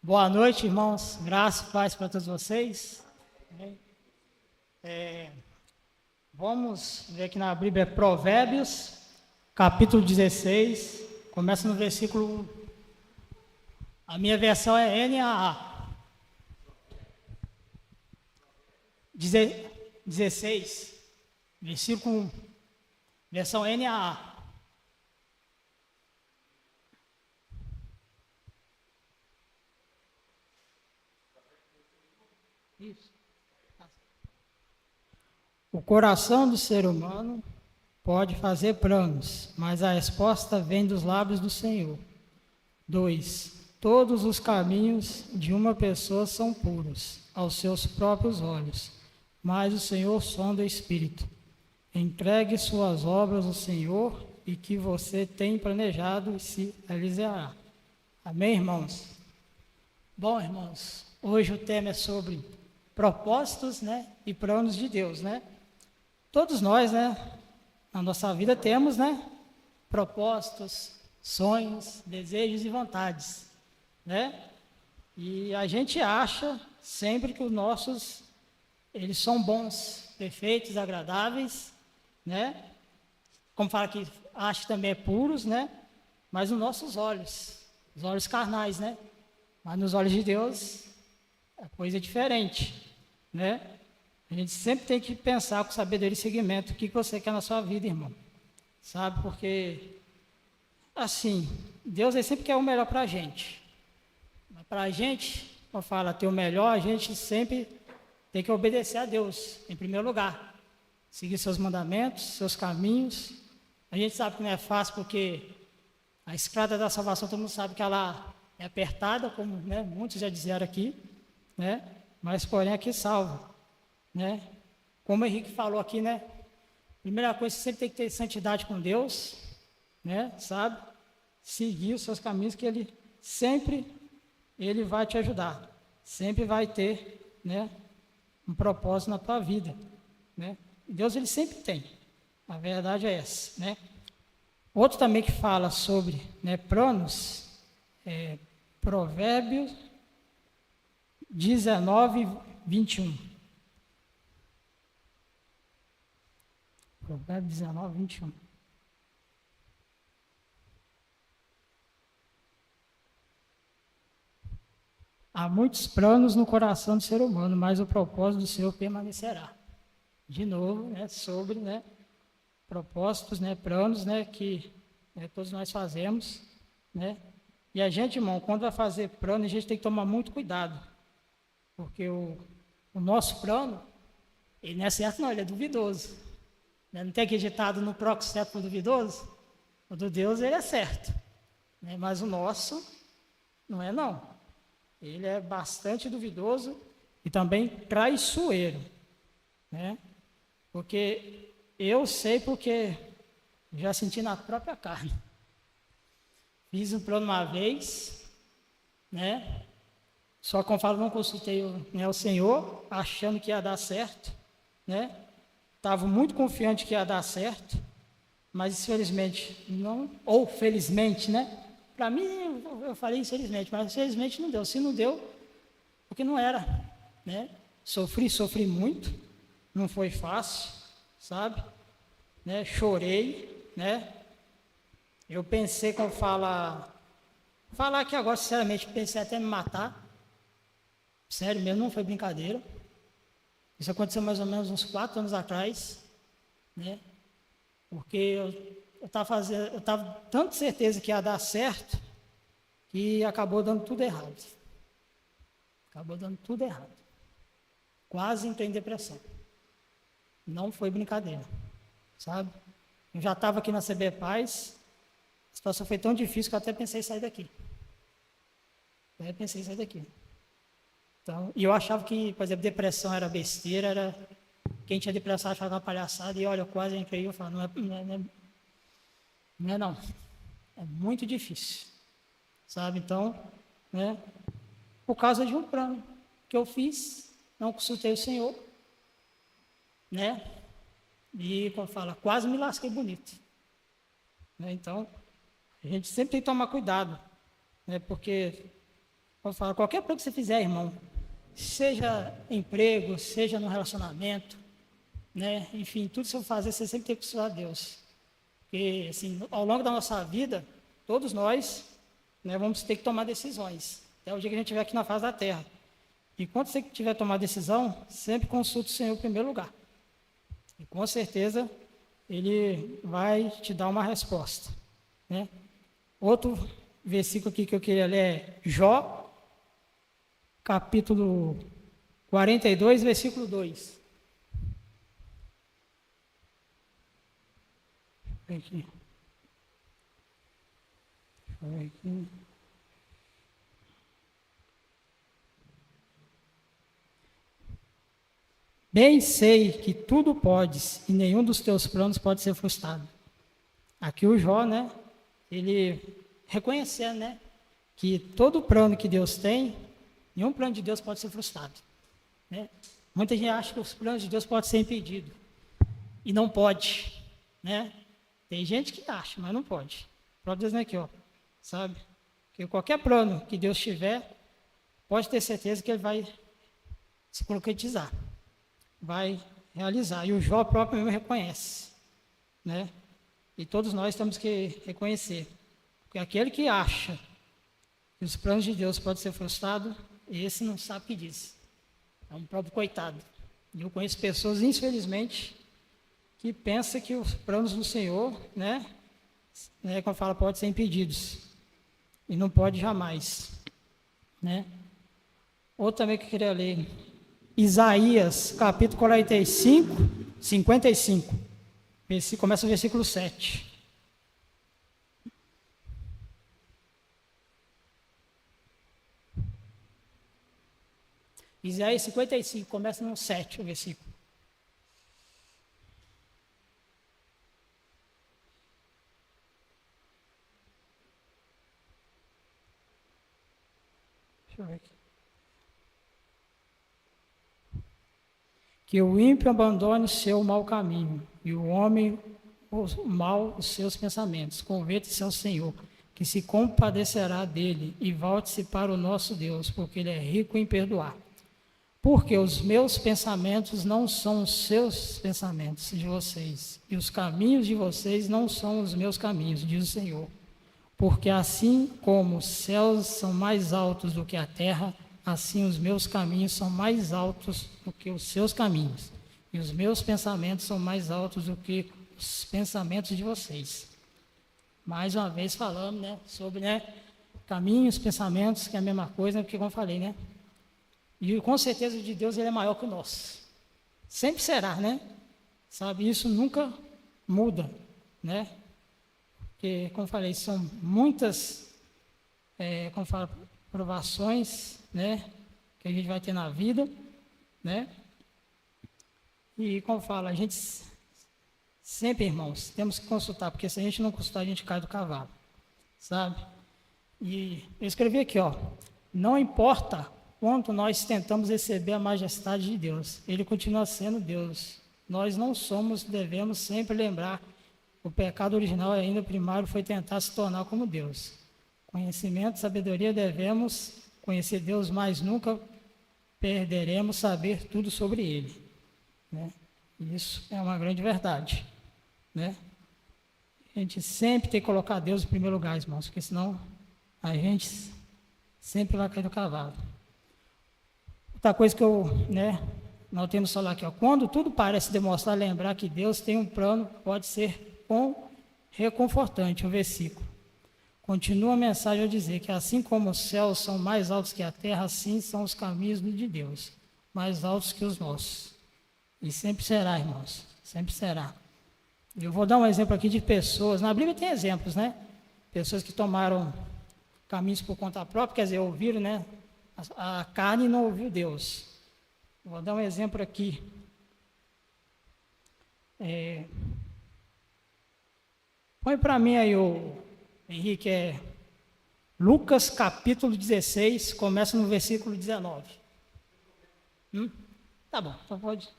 Boa noite, irmãos. Graça e paz para todos vocês. Vamos ver aqui na Bíblia Provérbios, capítulo 16. Começa no versículo 1. A minha versão é NAA. 16, versículo 1. Versão NAA. Isso. O coração do ser humano pode fazer planos, mas a resposta vem dos lábios do Senhor. 2. Todos os caminhos de uma pessoa são puros aos seus próprios olhos, mas o Senhor sonda o espírito. Entregue suas obras ao Senhor e que você tem planejado se realizará. Amém, irmãos? Bom, irmãos, hoje o tema é sobre propósitos, e planos de Deus, Todos nós, na nossa vida temos, propósitos, sonhos, desejos e vontades, E a gente acha sempre que os nossos, eles são bons, perfeitos, agradáveis, Como fala que acha também é puros, Mas nos nossos olhos, os olhos carnais, Mas nos olhos de Deus, é coisa diferente, A gente sempre tem que pensar com sabedoria e seguimento o que você quer na sua vida, irmão. Sabe, porque, assim, Deus ele sempre quer o melhor para a gente. Mas para a gente, quando fala ter o melhor, a gente sempre tem que obedecer a Deus, em primeiro lugar. Seguir seus mandamentos, seus caminhos. A gente sabe que não é fácil, porque a estrada da salvação, todo mundo sabe que ela é apertada, como muitos já disseram aqui, Mas, porém, aqui salva. Como o Henrique falou aqui, primeira coisa, você sempre tem que ter santidade com Deus, sabe? Seguir os seus caminhos, que Ele sempre, Ele vai te ajudar. Sempre vai ter, um propósito na tua vida, Deus, Ele sempre tem. A verdade é essa, Outro também que fala sobre, planos, Provérbios 19, 21. Provérbios 19, 21. Há muitos planos no coração do ser humano, mas o propósito do Senhor permanecerá. De novo, sobre, propósitos, planos, que todos nós fazemos, E a gente, irmão, quando vai fazer plano, a gente tem que tomar muito cuidado, porque o nosso plano, ele não é certo não, ele é duvidoso. Não tem aquele ditado no próprio certo por duvidoso? O do Deus, ele é certo, Mas o nosso não é não. Ele é bastante duvidoso e também traiçoeiro, Porque eu sei, porque já senti na própria carne. Fiz um plano uma vez, Só que, como eu falo, não consultei o Senhor, achando que ia dar certo, Estava muito confiante que ia dar certo, mas infelizmente não, ou felizmente, Para mim, eu falei infelizmente, mas felizmente não deu. Se não deu, porque não era, Sofri muito, não foi fácil, sabe? Chorei, Eu pensei, como falar aqui agora, sinceramente, pensei até em me matar. Sério mesmo, não foi brincadeira. Isso aconteceu mais ou menos uns 4 anos atrás, Porque eu estava tanto certeza que ia dar certo, que acabou dando tudo errado. Acabou dando tudo errado. Quase entrei em depressão. Não foi brincadeira, sabe? Eu já estava aqui na CB Paz, a situação foi tão difícil que eu até pensei em sair daqui. Então, e eu achava que, por exemplo, depressão era besteira, quem tinha depressão achava uma palhaçada, e olha, eu quase entrei e eu falo, não. É muito difícil, sabe? Então, por causa de um plano que eu fiz, não consultei o Senhor, E, como fala, quase me lasquei bonito. Então, a gente sempre tem que tomar cuidado, Porque Vou falar, qualquer plano que você fizer, irmão, seja emprego, seja no relacionamento, né? Enfim, tudo que você for fazer, você sempre tem que consultar a Deus. Porque, assim, ao longo da nossa vida, todos nós, né, vamos ter que tomar decisões. Até o dia que a gente estiver aqui na face da terra. E quando você tiver tomar decisão, sempre consulte o Senhor em primeiro lugar. E com certeza, Ele vai te dar uma resposta, né? Outro versículo aqui que eu queria ler é Jó, capítulo 42, versículo 2. Aqui. Aqui. Bem sei que tudo podes e nenhum dos teus planos pode ser frustrado. Aqui o Jó, né? Ele reconhecendo, né? Que todo plano que Deus tem, nenhum plano de Deus pode ser frustrado, né? Muita gente acha que os planos de Deus podem ser impedidos. E não pode, né? Tem gente que acha, mas não pode. O próprio Deus não é aqui, ó. Sabe? Que qualquer plano que Deus tiver, pode ter certeza que ele vai se concretizar. Vai realizar. E o Jó próprio mesmo reconhece, né? E todos nós temos que reconhecer. Porque aquele que acha que os planos de Deus podem ser frustrados, esse não sabe o que diz. É um próprio coitado. E eu conheço pessoas, infelizmente, que pensam que os planos do Senhor, né, como fala, podem ser impedidos. E não pode jamais, né? Outro também que eu queria ler, Isaías, capítulo 45, 55. Começa o versículo 7. Isaías 55, começa no 7, o versículo. Deixa eu ver aqui. Que o ímpio abandone o seu mau caminho, e o homem o mal os seus pensamentos. Converte-se ao Senhor, que se compadecerá dele, e volte-se para o nosso Deus, porque ele é rico em perdoar. Porque os meus pensamentos não são os seus pensamentos de vocês, e os caminhos de vocês não são os meus caminhos, diz o Senhor. Porque assim como os céus são mais altos do que a terra, assim os meus caminhos são mais altos do que os seus caminhos, e os meus pensamentos são mais altos do que os pensamentos de vocês. Mais uma vez falando, né, sobre, né, caminhos, pensamentos, que é a mesma coisa, porque como eu falei, né? E com certeza o de Deus ele é maior que o nosso. Sempre será, né? Sabe, isso nunca muda, né? Porque, como eu falei, são muitas, como falo, provações, né? Que a gente vai ter na vida, né? E, como fala, a gente sempre, irmãos, temos que consultar, porque se a gente não consultar, a gente cai do cavalo, sabe? E eu escrevi aqui, ó, não importa quanto nós tentamos receber a majestade de Deus, Ele continua sendo Deus. Nós não somos, devemos sempre lembrar, o pecado original ainda primário foi tentar se tornar como Deus. Conhecimento, sabedoria, devemos conhecer Deus, mas nunca perderemos saber tudo sobre Ele, né? Isso é uma grande verdade, né? A gente sempre tem que colocar Deus em primeiro lugar, irmãos, porque senão a gente sempre vai cair do cavalo. Outra coisa que eu, né, nós temos que falar aqui, ó, quando tudo parece demonstrar, lembrar que Deus tem um plano, pode ser reconfortante, o versículo. Continua a mensagem a dizer que assim como os céus são mais altos que a terra, assim são os caminhos de Deus, mais altos que os nossos. E sempre será, irmãos, sempre será. Eu vou dar um exemplo aqui de pessoas, na Bíblia tem exemplos, né? Pessoas que tomaram caminhos por conta própria, quer dizer, ouviram, né? A carne não ouviu Deus. Vou dar um exemplo aqui. Põe para mim aí, o Henrique, Lucas capítulo 16, começa no versículo 19. Tá bom,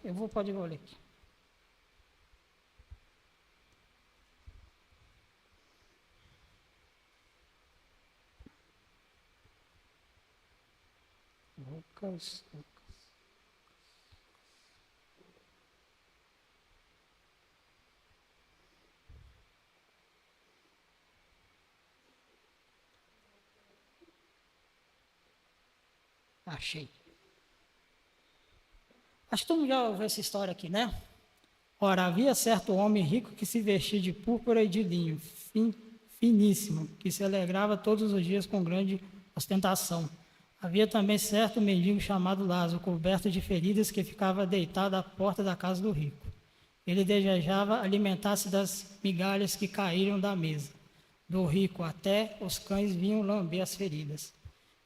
então pode ler aqui. Lucas. Achei. Acho que todo mundo já ouviu essa história aqui, né? Ora, havia certo homem rico que se vestia de púrpura e de linho, finíssimo, que se alegrava todos os dias com grande ostentação. Havia também certo mendigo chamado Lázaro, coberto de feridas, que ficava deitado à porta da casa do rico. Ele desejava alimentar-se das migalhas que caíram da mesa do rico, até os cães vinham lamber as feridas.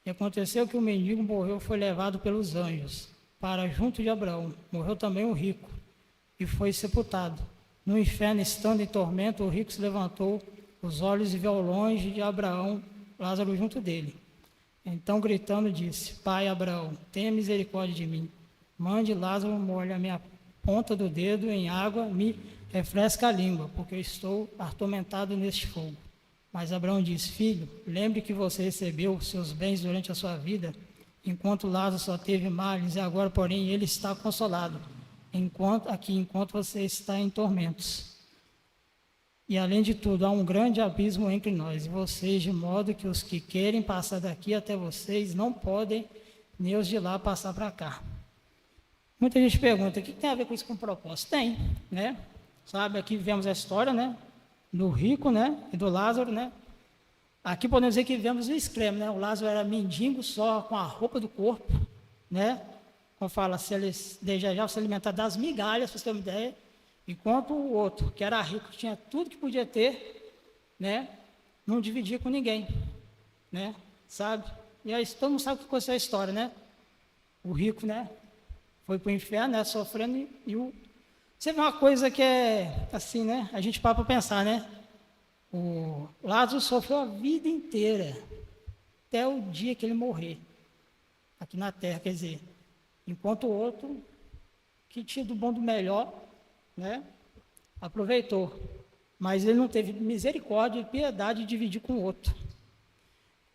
E aconteceu que o mendigo morreu, foi levado pelos anjos para junto de Abraão. Morreu também o rico e foi sepultado. No inferno, estando em tormento, o rico se levantou os olhos e viu ao longe de Abraão, Lázaro junto dele. Então, gritando, disse: Pai Abraão, tenha misericórdia de mim. Mande Lázaro, molhe a minha ponta do dedo em água, me refresca a língua, porque eu estou atormentado neste fogo. Mas Abraão disse: Filho, lembre que você recebeu seus bens durante a sua vida, enquanto Lázaro só teve males, e agora, porém, ele está consolado, enquanto você está em tormentos. E, além de tudo, há um grande abismo entre nós e vocês, de modo que os que querem passar daqui até vocês não podem, nem os de lá passar para cá. Muita gente pergunta: o que tem a ver com isso com propósito? Tem, né? Sabe, aqui vemos a história, né? Do rico, né? E do Lázaro, né? Aqui podemos dizer que vemos o extremo, né? O Lázaro era mendigo só com a roupa do corpo, né? Como fala, se ele desejava se alimentar das migalhas, para você ter uma ideia, enquanto o outro, que era rico, tinha tudo que podia ter, né? Não dividia com ninguém, né? Sabe? E aí todo mundo sabe o que aconteceu a história, né? O rico, né? Foi para o inferno, né? Sofrendo Você vê uma coisa que é assim, né? A gente para pensar, né? O Lázaro sofreu a vida inteira, até o dia que ele morrer, aqui na terra, quer dizer, enquanto o outro, que tinha do bom do melhor, né? Aproveitou, mas ele não teve misericórdia e piedade de dividir com o outro.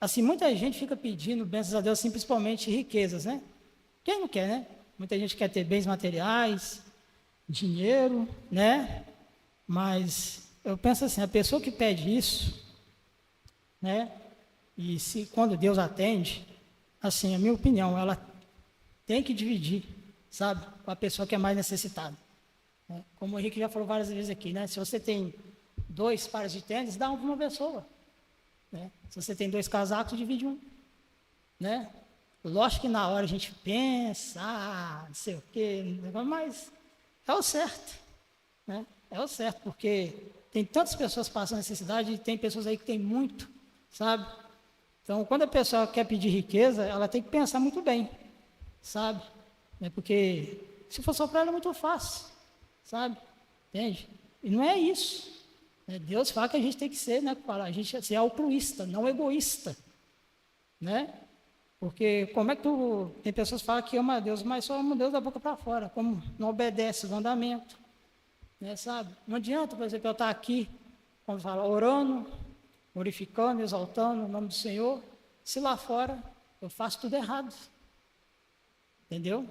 Assim, muita gente fica pedindo, bênçãos a Deus, assim, principalmente riquezas, né? Quem não quer, né? Muita gente quer ter bens materiais, dinheiro, né? Mas eu penso assim, a pessoa que pede isso, né? E quando Deus atende, assim, a minha opinião, ela tem que dividir, sabe? Com a pessoa que é mais necessitada. Né? Como o Henrique já falou várias vezes aqui, né? Se você tem 2 pares de tênis, dá um para uma pessoa. Né? Se você tem 2 casacos, divide um. Né? Lógico que na hora a gente pensa, não sei o quê, mas é o certo. Né? É o certo, porque tem tantas pessoas passando necessidade e tem pessoas aí que tem muito, sabe? Então, quando a pessoa quer pedir riqueza, ela tem que pensar muito bem, sabe? Porque se for só para ela é muito fácil, sabe? Entende? E não é isso. Deus fala que a gente tem que ser, né? A gente ser altruísta, não egoísta, né? Porque como é que tem pessoas que falam que ama a Deus, mas só ama a Deus da boca para fora, como não obedece o mandamento. Né, sabe? Não adianta, por exemplo, eu estar aqui, como fala, orando, glorificando, exaltando o nome do Senhor, se lá fora eu faço tudo errado. Entendeu?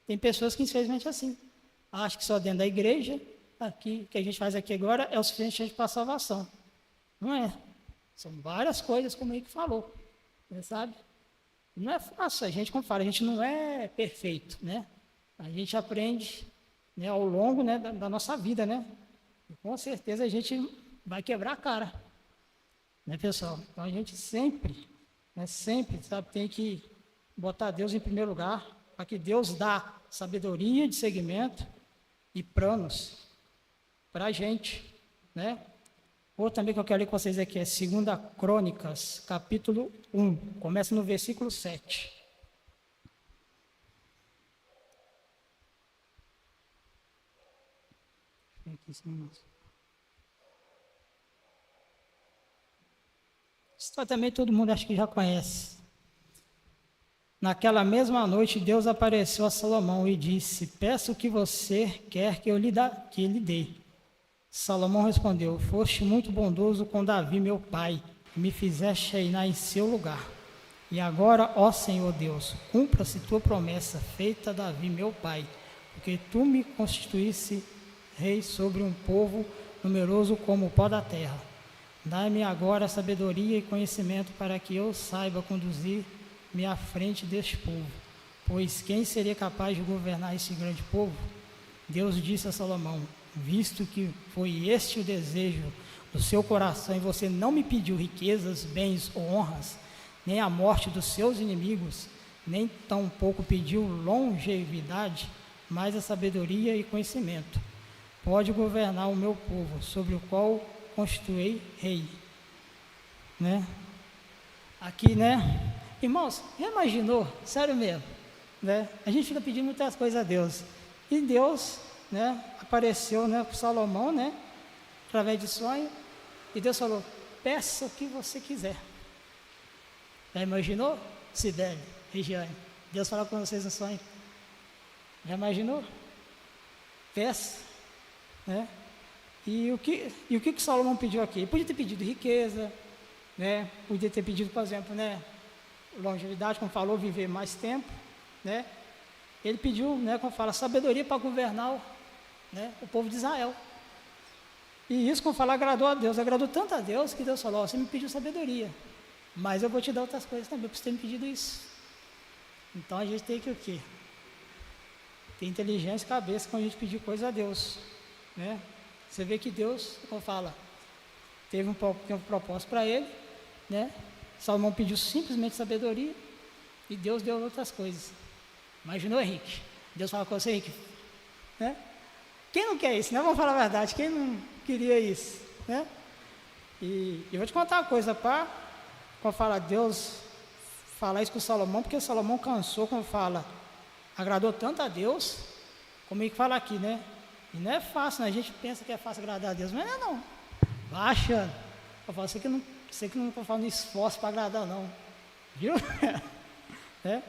Tem pessoas que infelizmente assim, acham que só dentro da igreja, aqui, o que a gente faz aqui agora é o suficiente para a salvação. Não é. São várias coisas, como ele falou. Né, sabe? Não é fácil, a gente, como fala, a gente não é perfeito, né? A gente aprende, né, ao longo, né, da nossa vida, né? E com certeza a gente vai quebrar a cara, né, pessoal? Então a gente sempre, sabe, tem que botar Deus em primeiro lugar, para que Deus dá sabedoria de seguimento e planos para a gente, né? Outro também que eu quero ler com vocês aqui é 2 Crônicas, capítulo 1, começa no versículo 7. Isso também todo mundo acho que já conhece. Naquela mesma noite, Deus apareceu a Salomão e disse: Peça o que você quer que lhe dê. Salomão respondeu: Foste muito bondoso com Davi, meu pai, e me fizeste reinar em seu lugar. E agora, ó Senhor Deus, cumpra-se tua promessa feita a Davi, meu pai, porque tu me constituísse rei sobre um povo numeroso como o pó da terra. Dai-me agora sabedoria e conhecimento para que eu saiba conduzir-me à frente deste povo. Pois quem seria capaz de governar esse grande povo? Deus disse a Salomão: visto que foi este o desejo do seu coração e você não me pediu riquezas, bens ou honras, nem a morte dos seus inimigos, nem tampouco pediu longevidade, mas a sabedoria e conhecimento. Pode governar o meu povo, sobre o qual constituí rei. Né? Aqui, né? Irmãos, já imaginou? Sério mesmo, né? A gente fica pedindo muitas coisas a Deus. E Deus, né, apareceu, né, para Salomão, né, através de sonho. E Deus falou: peça o que você quiser. Já imaginou? Sibeli, Regiane, Deus falou com vocês no sonho. Já imaginou? Peça, né? E o que Salomão pediu aqui? Ele podia ter pedido riqueza, né? Podia ter pedido, por exemplo, né, longevidade, como falou, viver mais tempo, né? Ele pediu, né, como fala, sabedoria para governar, né, o povo de Israel. E isso, como fala, agradou a Deus. Agradou tanto a Deus que Deus falou: você me pediu sabedoria, mas eu vou te dar outras coisas também, por você ter me pedido isso. Então a gente tem que o quê? Ter inteligência e cabeça quando a gente pedir coisa a Deus, né? Você vê que Deus, como fala, teve um propósito para ele, né? Salomão pediu simplesmente sabedoria e Deus deu outras coisas. Imaginou, Henrique? Deus fala com você, Henrique, né? Quem não quer isso, né? Vamos falar a verdade, quem não queria isso, né? E eu vou te contar uma coisa, quando fala Deus, falar isso com Salomão, porque Salomão cansou, como fala, agradou tanto a Deus, como ele fala aqui, né? E não é fácil, né? A gente pensa que é fácil agradar a Deus, mas não é não. Vai achando. Eu falo, você que não está falando esforço para agradar, não. Viu? Né?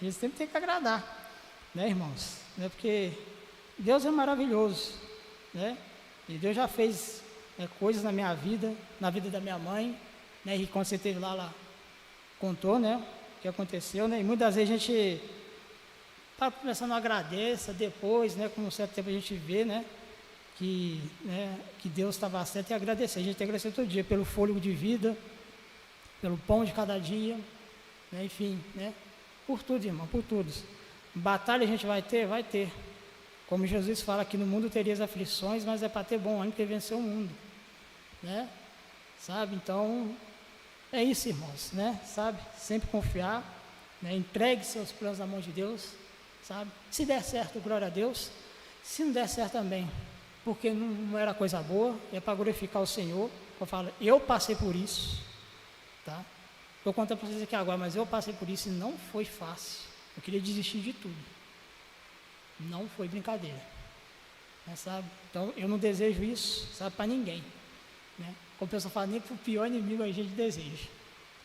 A gente sempre tem que agradar, né, irmãos? Né? Porque Deus é maravilhoso, né? E Deus já fez coisas na minha vida, na vida da minha mãe, né? E quando você esteve lá, contou, né? O que aconteceu, né? E muitas vezes a gente está começando a agradecer depois, né? Com um certo tempo a gente vê, né? Que Deus estava certo e agradecer. A gente tem que agradecer todo dia pelo fôlego de vida, pelo pão de cada dia, né? Enfim, né? Por tudo, irmão, por tudo. Batalha a gente vai ter. Como Jesus fala que no mundo terias aflições, mas é para ter bom ânimo, porque venceu o mundo, né? Sabe? Então, é isso, irmãos, né? Sabe? Sempre confiar, né? Entregue seus planos na mão de Deus, sabe? Se der certo, glória a Deus. Se não der certo também, porque não era coisa boa, é para glorificar o Senhor. Eu falo, eu passei por isso, tá? Estou contando para vocês aqui agora, mas eu passei por isso e não foi fácil. Eu queria desistir de tudo. Não foi brincadeira, né, sabe? Então, eu não desejo isso, sabe, para ninguém, né? Como a pessoa fala, nem para o pior inimigo a gente deseja,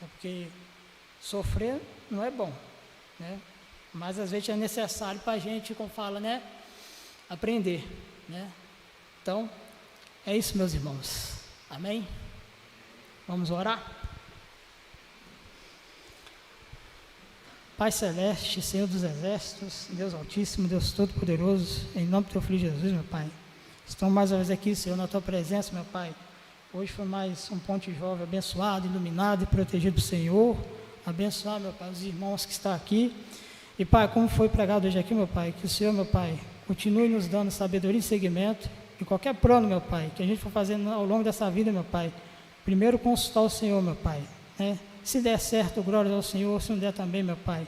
né? Porque sofrer não é bom, né? Mas às vezes é necessário para a gente, como fala, né, aprender, né? Então, é isso, meus irmãos. Amém? Vamos orar? Pai Celeste, Senhor dos Exércitos, Deus Altíssimo, Deus Todo-Poderoso, em nome do Teu Filho Jesus, meu Pai. Estamos mais uma vez aqui, Senhor, na Tua presença, meu Pai. Hoje foi mais um ponte jovem abençoado, iluminado e protegido do Senhor. Abençoar, meu Pai, os irmãos que estão aqui. E, Pai, como foi pregado hoje aqui, meu Pai, que o Senhor, meu Pai, continue nos dando sabedoria e seguimento em qualquer plano, meu Pai, que a gente for fazendo ao longo dessa vida, meu Pai. Primeiro consultar o Senhor, meu Pai, né? Se der certo, glória ao Senhor, se não der também, meu Pai,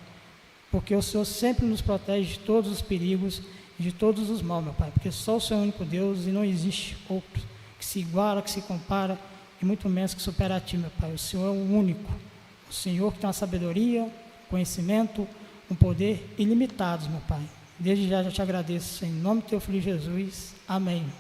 porque o Senhor sempre nos protege de todos os perigos e de todos os mal, meu Pai, porque só o Senhor é o único Deus e não existe outro que se iguala, que se compara e muito menos que supera a Ti, meu Pai. O Senhor é o único, o Senhor que tem uma sabedoria, conhecimento, um poder ilimitados, meu Pai. Desde já te agradeço, em nome do Teu Filho Jesus. Amém.